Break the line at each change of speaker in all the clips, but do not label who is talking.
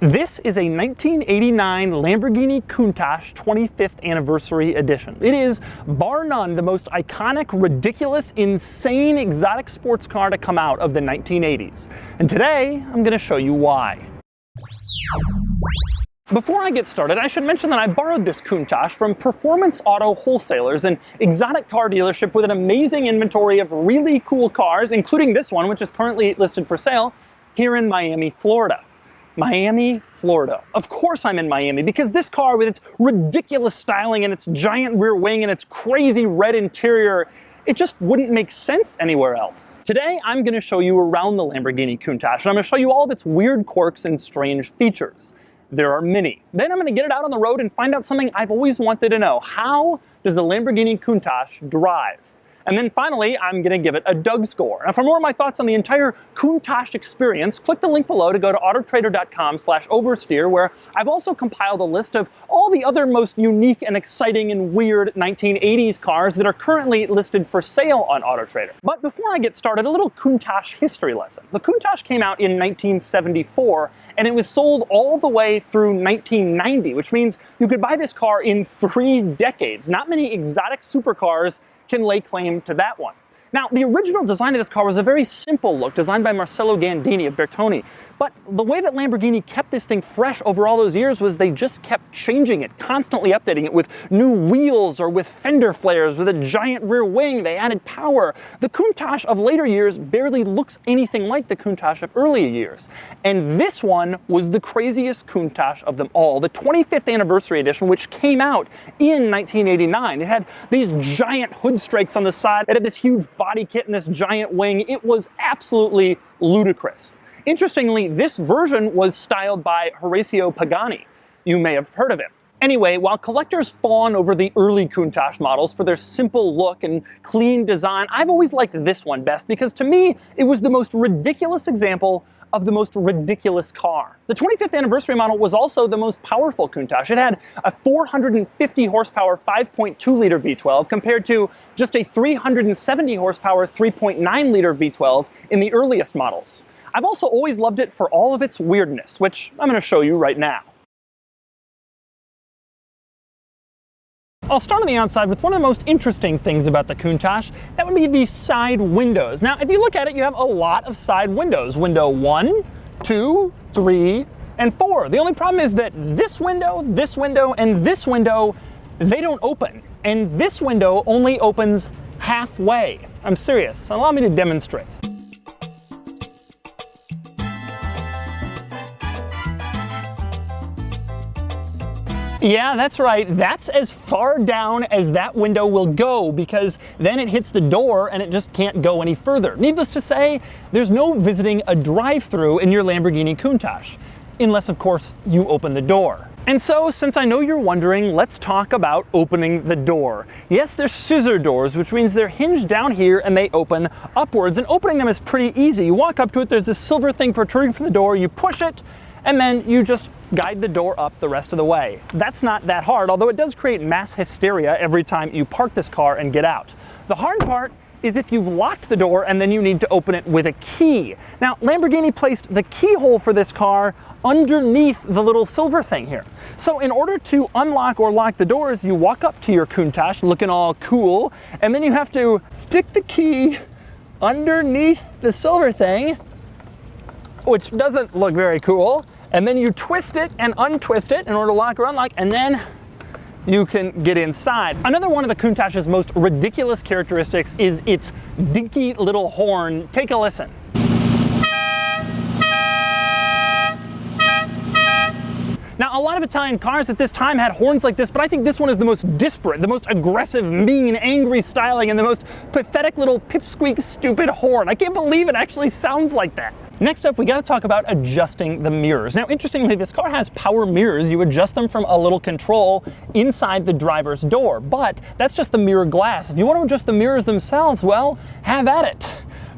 This is a 1989 Lamborghini Countach 25th Anniversary Edition. It is, bar none, the most iconic, ridiculous, insane exotic sports car to come out of the 1980s. And today, I'm going to show you why. Before I get started, I should mention that I borrowed this Countach from Performance Auto Wholesalers, an exotic car dealership with an amazing inventory of really cool cars, including this one, which is currently listed for sale, here in Miami, Florida. Miami, Florida. Of course I'm in Miami, because this car with its ridiculous styling and its giant rear wing and its crazy red interior, it just wouldn't make sense anywhere else. Today, I'm going to show you around the Lamborghini Countach, and I'm going to show you all of its weird quirks and strange features. There are many. Then I'm going to get it out on the road and find out something I've always wanted to know. How does the Lamborghini Countach drive? And then finally, I'm going to give it a Doug score. Now, for more of my thoughts on the entire Countach experience, click the link below to go to autotrader.com/oversteer, where I've also compiled a list of all the other most unique and exciting and weird 1980s cars that are currently listed for sale on AutoTrader. But before I get started, a little Countach history lesson. The Countach came out in 1974, and it was sold all the way through 1990, which means you could buy this car in 3 decades. Not many exotic supercars can lay claim to that one. Now, the original design of this car was a very simple look, designed by Marcello Gandini of Bertoni. But the way that Lamborghini kept this thing fresh over all those years was they just kept changing it, constantly updating it with new wheels or with fender flares, with a giant rear wing. They added power. The Countach of later years barely looks anything like the Countach of earlier years. And this one was the craziest Countach of them all. The 25th Anniversary Edition, which came out in 1989. It had these giant hood strakes on the side. It had this huge body kit and this giant wing. It was absolutely ludicrous. Interestingly, this version was styled by Horacio Pagani. You may have heard of him. Anyway, while collectors fawn over the early Countach models for their simple look and clean design, I've always liked this one best because to me, it was the most ridiculous example of the most ridiculous car. The 25th Anniversary model was also the most powerful Countach. It had a 450 horsepower 5.2 liter V12 compared to just a 370 horsepower 3.9 liter V12 in the earliest models. I've also always loved it for all of its weirdness, which I'm going to show you right now. I'll start on the outside with one of the most interesting things about the Countach. That would be the side windows. Now, if you look at it, you have a lot of side windows. Window 1, 2, 3, and 4. The only problem is that this window, and this window, they don't open. And this window only opens halfway. I'm serious. Allow me to demonstrate. Yeah, that's right. That's as far down as that window will go because then it hits the door and it just can't go any further. Needless to say, there's no visiting a drive-thru in your Lamborghini Countach, unless, of course, you open the door. And so, since I know you're wondering, let's talk about opening the door. Yes, they're scissor doors, which means they're hinged down here and they open upwards, and opening them is pretty easy. You walk up to it, there's this silver thing protruding from the door, you push it, and then you just guide the door up the rest of the way. That's not that hard, although it does create mass hysteria every time you park this car and get out. The hard part is if you've locked the door and then you need to open it with a key. Now, Lamborghini placed the keyhole for this car underneath the little silver thing here. So in order to unlock or lock the doors, you walk up to your Countach looking all cool, and then you have to stick the key underneath the silver thing, which doesn't look very cool. And then you twist it and untwist it in order to lock or unlock, and then you can get inside. Another one of the Countach's most ridiculous characteristics is its dinky little horn. Take a listen. Now, a lot of Italian cars at this time had horns like this, but I think this one is the most disparate, the most aggressive, mean, angry styling, and the most pathetic little pipsqueak stupid horn. I can't believe it actually sounds like that. Next up, we got to talk about adjusting the mirrors. Now, interestingly, this car has power mirrors. You adjust them from a little control inside the driver's door, but that's just the mirror glass. If you want to adjust the mirrors themselves, well, have at it.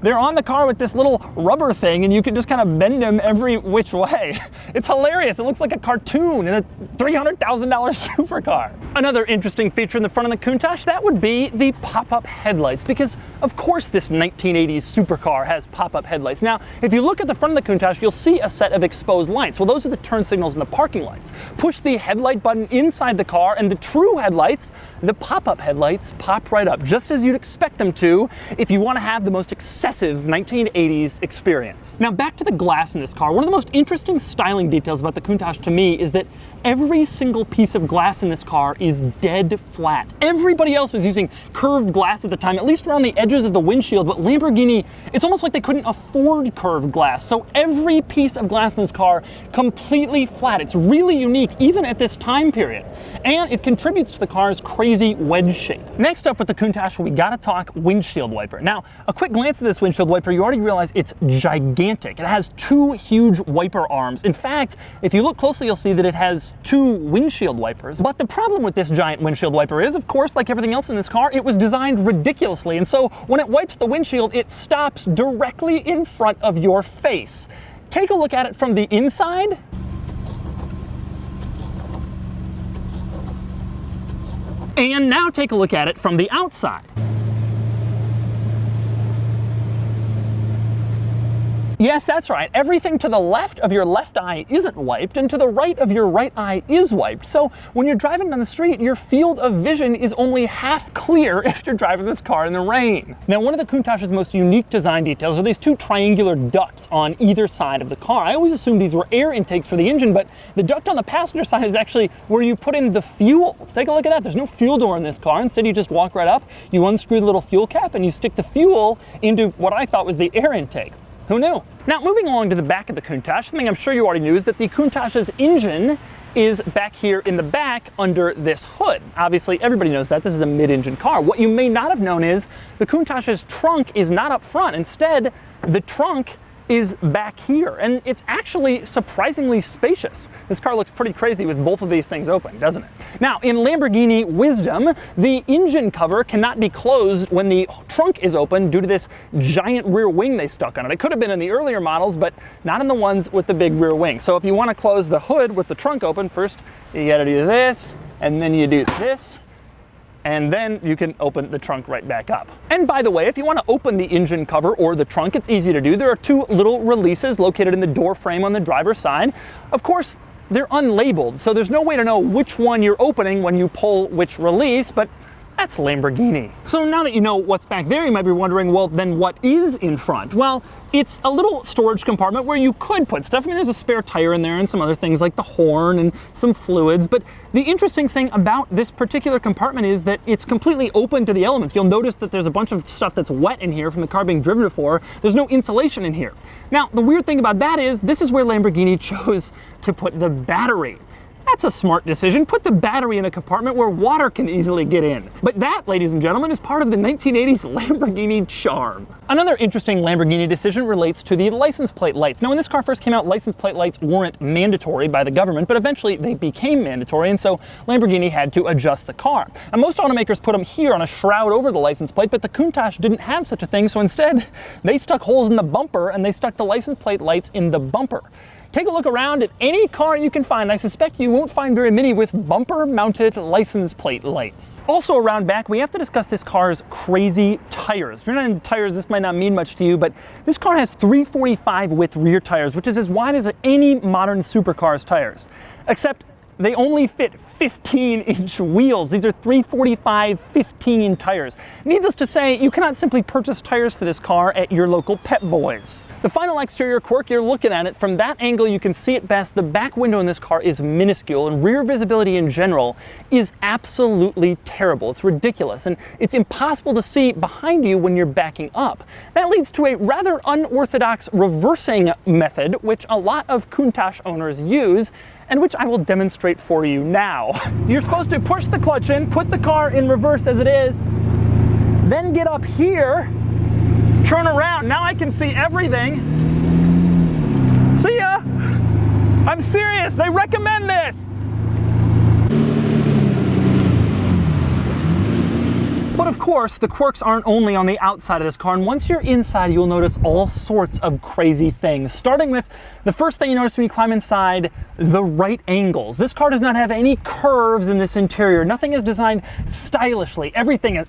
they're on the car with this little rubber thing, and you can just kind of bend them every which way. It's hilarious. It looks like a cartoon in a $300,000 supercar. Another interesting feature in the front of the Countach, that would be the pop-up headlights, because of course this 1980s supercar has pop-up headlights. Now, if you look at the front of the Countach, you'll see a set of exposed lights. Well, those are the turn signals and the parking lights. Push the headlight button inside the car, and the true headlights, the pop-up headlights, pop right up, just as you'd expect them to if you want to have the most excessive 1980s experience. Now, back to the glass in this car. One of the most interesting styling details about the Countach to me is that every single piece of glass in this car is dead flat. Everybody else was using curved glass at the time, at least around the edges of the windshield, but Lamborghini, it's almost like they couldn't afford curved glass. So every piece of glass in this car completely flat. It's really unique, even at this time period. And it contributes to the car's crazy wedge shape. Next up with the Countach, we gotta talk windshield wiper. Now, a quick glance at this windshield wiper, you already realize it's gigantic. It has two huge wiper arms. In fact, if you look closely, you'll see that it has two windshield wipers. But the problem with this giant windshield wiper is, of course, like everything else in this car, it was designed ridiculously. And so when it wipes the windshield, it stops directly in front of your face. Take a look at it from the inside. And now take a look at it from the outside. Yes, that's right. Everything to the left of your left eye isn't wiped, and to the right of your right eye is wiped. So when you're driving down the street, your field of vision is only half clear if you're driving this car in the rain. Now, one of the Countach's most unique design details are these two triangular ducts on either side of the car. I always assumed these were air intakes for the engine, but the duct on the passenger side is actually where you put in the fuel. Take a look at that. There's no fuel door in this car. Instead, you just walk right up, you unscrew the little fuel cap, and you stick the fuel into what I thought was the air intake. Who knew? Now, moving along to the back of the Countach, something I'm sure you already knew is that the Countach's engine is back here in the back under this hood. Obviously, everybody knows that. This is a mid-engine car. What you may not have known is the Countach's trunk is not up front. Instead, the trunk is back here, and it's actually surprisingly spacious. This car looks pretty crazy with both of these things open, doesn't it? Now, in Lamborghini wisdom, the engine cover cannot be closed when the trunk is open due to this giant rear wing they stuck on it. It could have been in the earlier models, but not in the ones with the big rear wing. So if you want to close the hood with the trunk open, first you gotta do this, and then you do this, and then you can open the trunk right back up. And by the way, if you want to open the engine cover or the trunk, it's easy to do. There are two little releases located in the door frame on the driver's side. Of course, they're unlabeled, so there's no way to know which one you're opening when you pull which release, but that's Lamborghini. So now that you know what's back there, you might be wondering, well, then what is in front? Well, it's a little storage compartment where you could put stuff. I mean, there's a spare tire in there and some other things like the horn and some fluids. But the interesting thing about this particular compartment is that it's completely open to the elements. You'll notice that there's a bunch of stuff that's wet in here from the car being driven before. There's no insulation in here. Now, the weird thing about that is this is where Lamborghini chose to put the battery. That's a smart decision. Put the battery in a compartment where water can easily get in. But that, ladies and gentlemen, is part of the 1980s Lamborghini charm. Another interesting Lamborghini decision relates to the license plate lights. Now, when this car first came out, license plate lights weren't mandatory by the government, but eventually they became mandatory, and so Lamborghini had to adjust the car. And most automakers put them here on a shroud over the license plate, but the Countach didn't have such a thing, so instead they stuck holes in the bumper and they stuck the license plate lights in the bumper. Take a look around at any car you can find. I suspect you won't find very many with bumper-mounted license plate lights. Also around back, we have to discuss this car's crazy tires. If you're not into tires, this might not mean much to you, but this car has 345 width rear tires, which is as wide as any modern supercar's tires. Except they only fit 15-inch wheels. These are 345 15 tires. Needless to say, you cannot simply purchase tires for this car at your local Pep Boys. The final exterior quirk, you're looking at it from that angle, you can see it best. The back window in this car is minuscule, and rear visibility in general is absolutely terrible. It's ridiculous, and it's impossible to see behind you when you're backing up. That leads to a rather unorthodox reversing method, which a lot of Countach owners use, and which I will demonstrate for you now. You're supposed to push the clutch in, put the car in reverse as it is, then get up here, turn around. Now I can see everything. See ya! I'm serious, they recommend this! But But of course, the quirks aren't only on the outside of this car, and once you're inside, you'll notice all sorts of crazy things. Starting with the first thing you notice when you climb inside, the right angles. This car does not have any curves in this interior. Nothing is designed stylishly. Everything is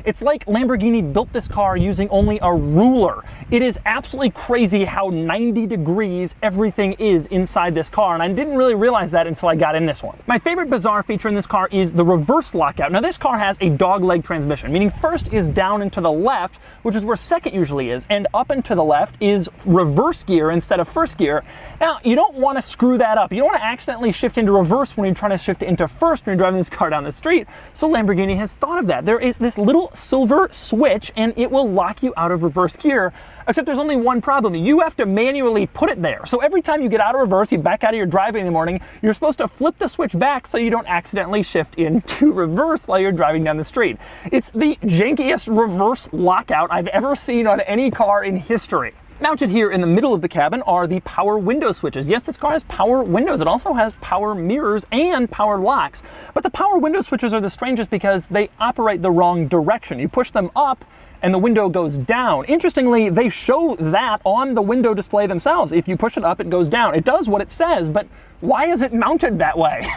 It's like Lamborghini built this car using only a ruler. It is absolutely crazy how 90 degrees everything is inside this car, and I didn't really realize that until I got in this one. My favorite bizarre feature in this car is the reverse lockout. Now this car has a dogleg transmission, meaning first is down and to the left, which is where second usually is, and up and to the left is reverse gear instead of first gear. Now you don't want to screw that up. You don't want to accidentally shift into reverse when you're trying to shift into first when you're driving this car down the street, so Lamborghini has thought of that. There is this little silver switch and it will lock you out of reverse gear, except there's only one problem. You have to manually put it there. So every time you get out of reverse, you back out of your driving in the morning, you're supposed to flip the switch back so you don't accidentally shift into reverse while you're driving down the street. It's the jankiest reverse lockout I've ever seen on any car in history. Mounted here in the middle of the cabin are the power window switches. Yes, this car has power windows. It also has power mirrors and power locks. But the power window switches are the strangest because they operate the wrong direction. You push them up and the window goes down. Interestingly, they show that on the window display themselves. If you push it up, it goes down. It does what it says, but why is it mounted that way?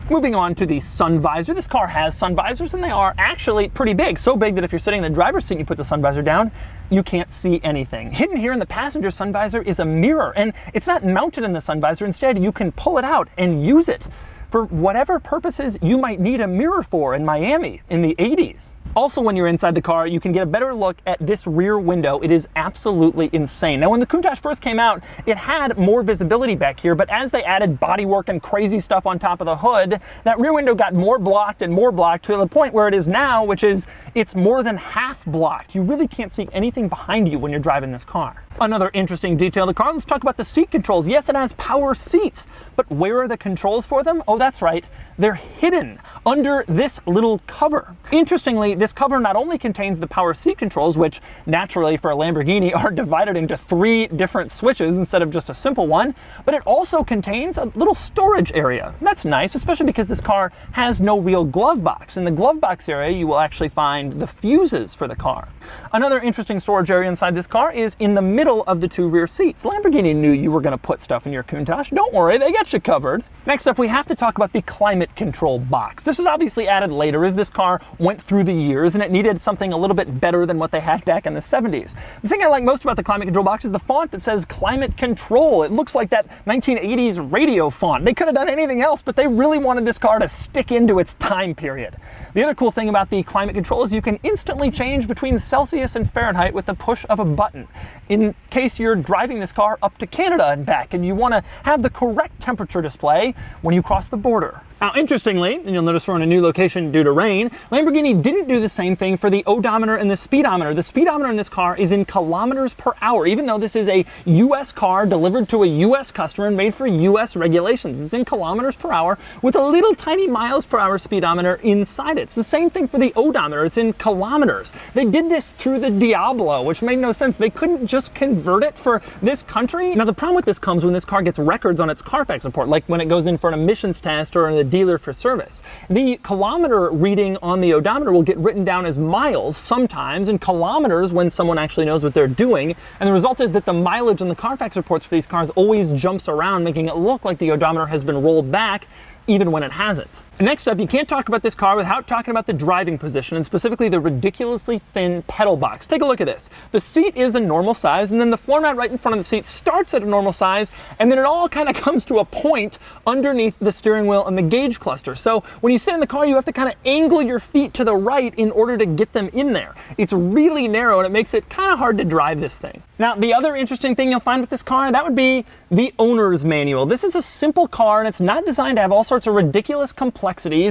Moving on to the sun visor. This car has sun visors and they are actually pretty big. So big that if you're sitting in the driver's seat and you put the sun visor down, you can't see anything. Hidden here in the passenger sun visor is a mirror, and it's not mounted in the sun visor. Instead, you can pull it out and use it for whatever purposes you might need a mirror for in Miami in the 80s. Also, when you're inside the car, you can get a better look at this rear window. It is absolutely insane. Now, when the Countach first came out, it had more visibility back here, but as they added bodywork and crazy stuff on top of the hood, that rear window got more blocked and more blocked to the point where it is now, which is it's more than half blocked. You really can't see anything behind you when you're driving this car. Another interesting detail of the car, let's talk about the seat controls. Yes, it has power seats, but where are the controls for them? Oh, that's right. They're hidden under this little cover. Interestingly, this cover not only contains the power seat controls, which naturally for a Lamborghini are divided into 3 different switches instead of just a simple one, but it also contains a little storage area. That's nice, especially because this car has no real glove box. In the glove box area, you will actually find the fuses for the car. Another interesting storage area inside this car is in the middle of the 2 rear seats. Lamborghini knew you were going to put stuff in your Countach. Don't worry, they got you covered. Next up, we have to talk about the climate control box. This was obviously added later as this car went through the years and it needed something a little bit better than what they had back in the 70s. The thing I like most about the climate control box is the font that says climate control. It looks like that 1980s radio font. They could have done anything else, but they really wanted this car to stick into its time period. The other cool thing about the climate control is you can instantly change between Celsius and Fahrenheit with the push of a button. In case you're driving this car up to Canada and back and you want to have the correct temperature display when you cross the border. Now, interestingly, and you'll notice we're in a new location due to rain, Lamborghini didn't do the same thing for the odometer and the speedometer. The speedometer in this car is in kilometers per hour, even though this is a US car delivered to a US customer and made for US regulations. It's in kilometers per hour with a little tiny miles per hour speedometer inside it. It's the same thing for the odometer. It's in kilometers. They did this through the Diablo, which made no sense. They couldn't just convert it for this country. Now, the problem with this comes when this car gets records on its Carfax report, like when it goes in for an emissions test or the dealer for service. The kilometer reading on the odometer will get written down as miles sometimes and kilometers when someone actually knows what they're doing. And the result is that the mileage on the Carfax reports for these cars always jumps around, making it look like the odometer has been rolled back even when it hasn't. Next up, you can't talk about this car without talking about the driving position, and specifically the ridiculously thin pedal box. Take a look at this. The seat is a normal size, and then the floor mat right in front of the seat starts at a normal size, and then it all kind of comes to a point underneath the steering wheel and the gauge cluster. So when you sit in the car, you have to kind of angle your feet to the right in order to get them in there. It's really narrow, and it makes it kind of hard to drive this thing. Now, the other interesting thing you'll find with this car, that would be the owner's manual. This is a simple car, and it's not designed to have all sorts of ridiculous complexities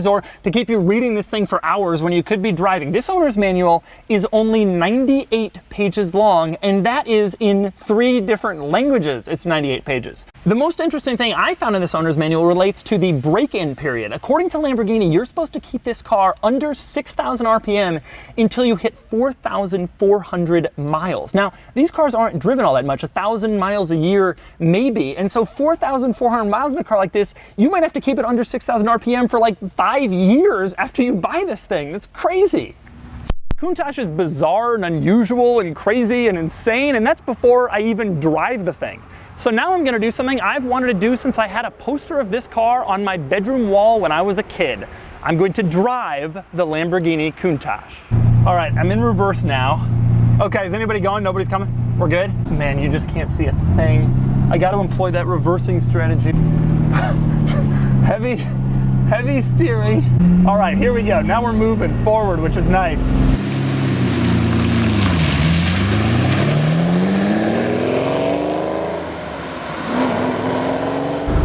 or to keep you reading this thing for hours when you could be driving. This owner's manual is only 98 pages long, and that is in 3 different languages. It's 98 pages. The most interesting thing I found in this owner's manual relates to the break-in period. According to Lamborghini, you're supposed to keep this car under 6,000 RPM until you hit 4,400 miles. Now, these cars aren't driven all that much, 1,000 miles a year maybe, and so 4,400 miles in a car like this, you might have to keep it under under 6,000 RPM for like 5 years after you buy this thing. That's crazy. Countach is bizarre and unusual and crazy and insane, and that's before I even drive the thing. So now I'm gonna do something I've wanted to do since I had a poster of this car on my bedroom wall when I was a kid. I'm going to drive the Lamborghini Countach. All right, I'm in reverse now. Okay, is anybody going? Nobody's coming? We're good? Man, you just can't see a thing. I got to employ that reversing strategy. Heavy steering. All right, here we go. Now we're moving forward, which is nice.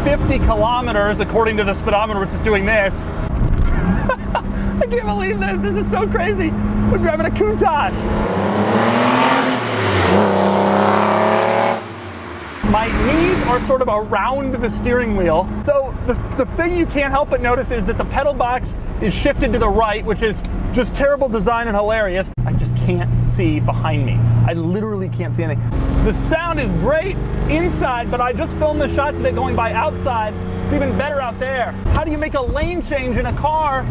"50 kilometers, according to the speedometer, which is doing this. I can't believe this. This is so crazy. We're driving a Countach. My knees are sort of around the steering wheel. So the thing you can't help but notice is that the pedal box is shifted to the right, which is just terrible design and hilarious. I just can't see behind me. I literally can't see anything. The sound is great inside, but I just filmed the shots of it going by outside. It's even better out there. How do you make a lane change in a car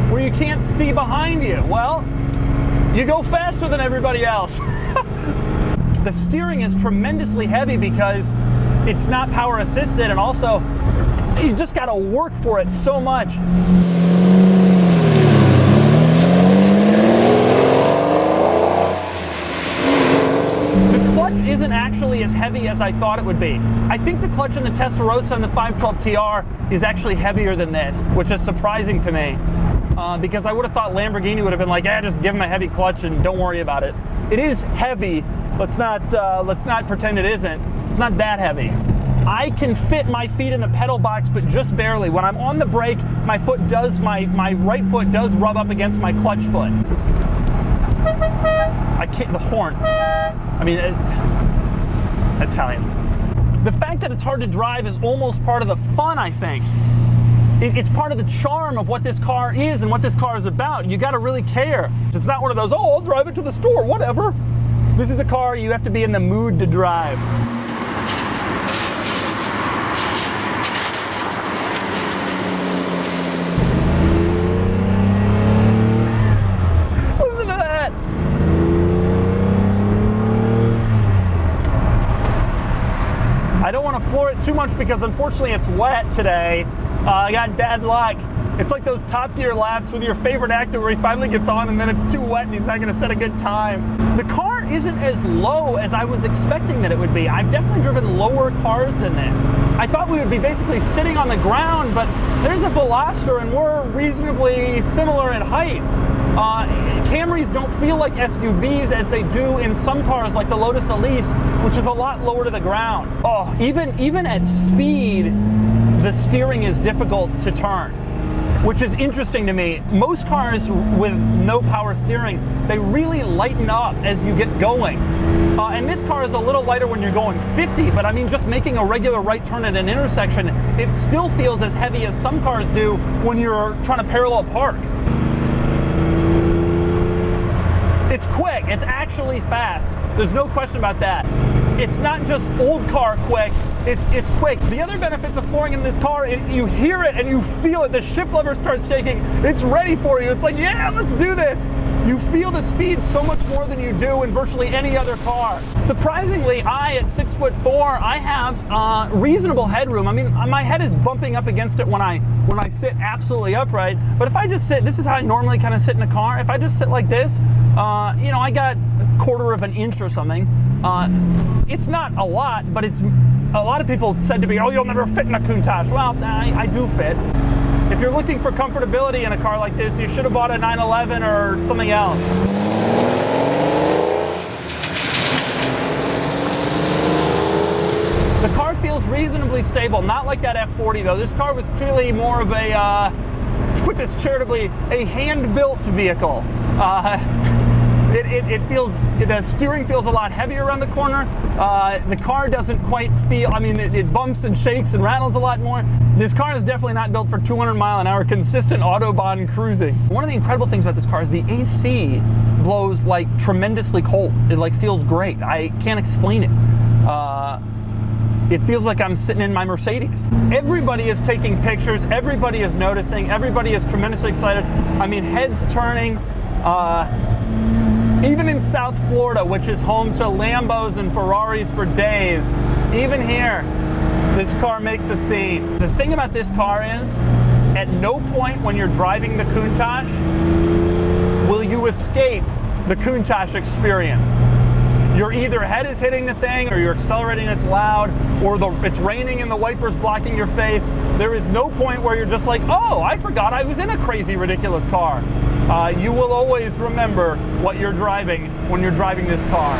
where you can't see behind you? Well, you go faster than everybody else. The steering is tremendously heavy because it's not power assisted, and also you just got to work for it so much. The clutch isn't actually as heavy as I thought it would be. I think the clutch in the Testarossa and the 512 TR is actually heavier than this, which is surprising to me. Because I would have thought Lamborghini would have been like, yeah, just give them a heavy clutch and don't worry about it. It is heavy. Let's not pretend it isn't. It's not that heavy. I can fit my feet in the pedal box, but just barely. When I'm on the brake, my right foot does rub up against my clutch foot. I can't, the horn. I mean, Italians. The fact that it's hard to drive is almost part of the fun, I think. It's part of the charm of what this car is and what this car is about. You got to really care. It's not one of those, oh, I'll drive it to the store, whatever. This is a car you have to be in the mood to drive. Listen to that. I don't want to floor it too much because unfortunately it's wet today. I got bad luck. It's like those Top Gear laps with your favorite actor where he finally gets on and then it's too wet and he's not going to set a good time. The car isn't as low as I was expecting that it would be. I've definitely driven lower cars than this. I thought we would be basically sitting on the ground, but there's a Veloster and we're reasonably similar in height. Camrys don't feel like SUVs as they do in some cars like the Lotus Elise, which is a lot lower to the ground. Oh, even at speed, the steering is difficult to turn, which is interesting to me. Most cars with no power steering, they really lighten up as you get going. And this car is a little lighter when you're going 50, but I mean, just making a regular right turn at an intersection, it still feels as heavy as some cars do when you're trying to parallel park. It's quick, it's actually fast. There's no question about that. It's not just old car quick, it's quick. The other benefits of flooring in this car, you hear it and you feel it. The shift lever starts shaking. It's ready for you. It's like, yeah, let's do this. You feel the speed so much more than you do in virtually any other car. Surprisingly, at 6'4", I have reasonable headroom. I mean, my head is bumping up against it when I sit absolutely upright. But if I just sit, this is how I normally kind of sit in a car. If I just sit like this, you know, I got a quarter of an inch or something. It's not a lot, but it's a lot of people said to me, oh, you'll never fit in a Countach. Well, I do fit. If you're looking for comfortability in a car like this, you should have bought a 911 or something else. The car feels reasonably stable, not like that F40 though. This car was clearly more of a, to put this charitably, a hand-built vehicle. The steering feels a lot heavier around the corner. The car doesn't quite feel, I mean, it bumps and shakes and rattles a lot more. This car is definitely not built for 200-mile-an-hour consistent Autobahn cruising. One of the incredible things about this car is the AC blows like tremendously cold. It like feels great. I can't explain it. it feels like I'm sitting in my Mercedes. Everybody is taking pictures, everybody is noticing, everybody is tremendously excited. I mean, heads turning. Even in South Florida, which is home to Lambos and Ferraris for days, even here, this car makes a scene. The thing about this car is, at no point when you're driving the Countach will you escape the Countach experience. Your either head is hitting the thing, or you're accelerating, it's loud, or it's raining and the wiper's blocking your face. There is no point where you're just like, oh, I forgot I was in a crazy, ridiculous car. You will always remember what you're driving when you're driving this car.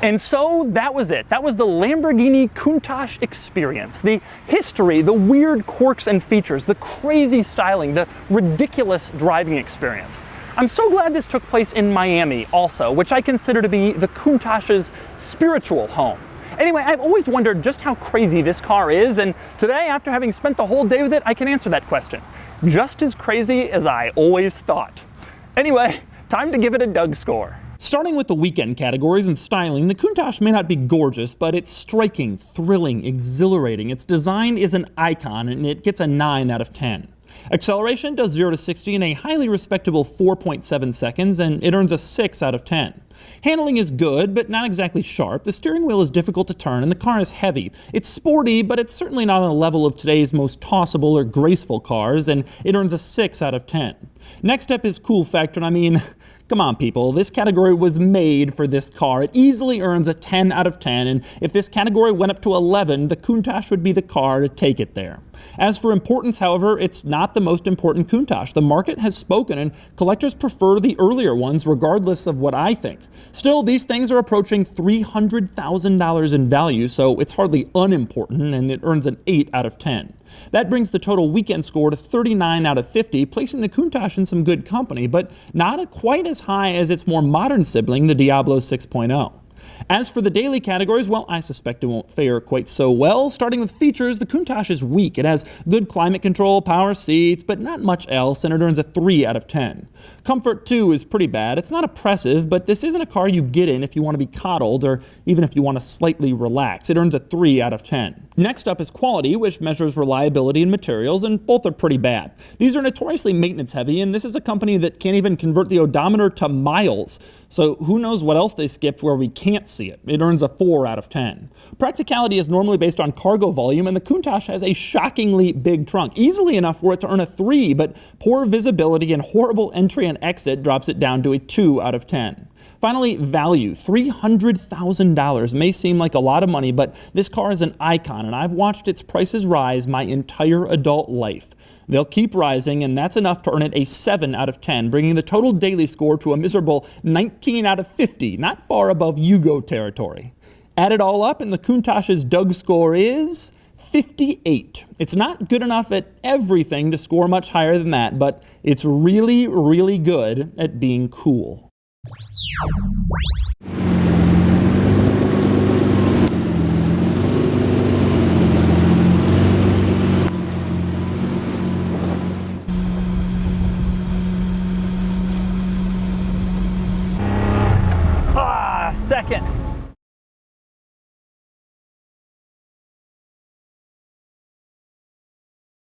And so that was it. That was the Lamborghini Countach experience. The history, the weird quirks and features, the crazy styling, the ridiculous driving experience. I'm so glad this took place in Miami also, which I consider to be the Countach's spiritual home. Anyway, I've always wondered just how crazy this car is, and today, after having spent the whole day with it, I can answer that question. Just as crazy as I always thought. Anyway, time to give it a Doug score. Starting with the weekend categories and styling, the Countach may not be gorgeous, but it's striking, thrilling, exhilarating. Its design is an icon, and it gets a 9 out of 10. Acceleration does 0 to 60 in a highly respectable 4.7 seconds, and it earns a 6 out of 10. Handling is good, but not exactly sharp. The steering wheel is difficult to turn, and the car is heavy. It's sporty, but it's certainly not on the level of today's most tossable or graceful cars, and it earns a 6 out of 10. Next up is cool factor, and I mean, come on people, this category was made for this car. It easily earns a 10 out of 10, and if this category went up to 11, the Countach would be the car to take it there. As for importance, however, it's not the most important Countach. The market has spoken, and collectors prefer the earlier ones regardless of what I think. Still, these things are approaching $300,000 in value, so it's hardly unimportant, and it earns an 8 out of 10. That brings the total weekend score to 39 out of 50, placing the Countach in some good company, but not quite as high as its more modern sibling, the Diablo 6.0. As for the daily categories, well, I suspect it won't fare quite so well. Starting with features, the Countach is weak. It has good climate control, power seats, but not much else, and it earns a 3 out of 10. Comfort, too, is pretty bad. It's not oppressive, but this isn't a car you get in if you want to be coddled, or even if you want to slightly relax. It earns a 3 out of 10. Next up is quality, which measures reliability and materials, and both are pretty bad. These are notoriously maintenance heavy, and this is a company that can't even convert the odometer to miles. So who knows what else they skipped where we can't see it. It earns a 4 out of 10. Practicality is normally based on cargo volume, and the Countach has a shockingly big trunk, easily enough for it to earn a 3, but poor visibility and horrible entry and exit drops it down to a 2 out of 10. Finally, value. $300,000 may seem like a lot of money, but this car is an icon, and I've watched its prices rise my entire adult life. They'll keep rising, and that's enough to earn it a 7 out of 10, bringing the total daily score to a miserable 19 out of 50, not far above Yugo territory. Add it all up, and the Countach's Doug score is 58. It's not good enough at everything to score much higher than that, but it's really, really good at being cool. Second.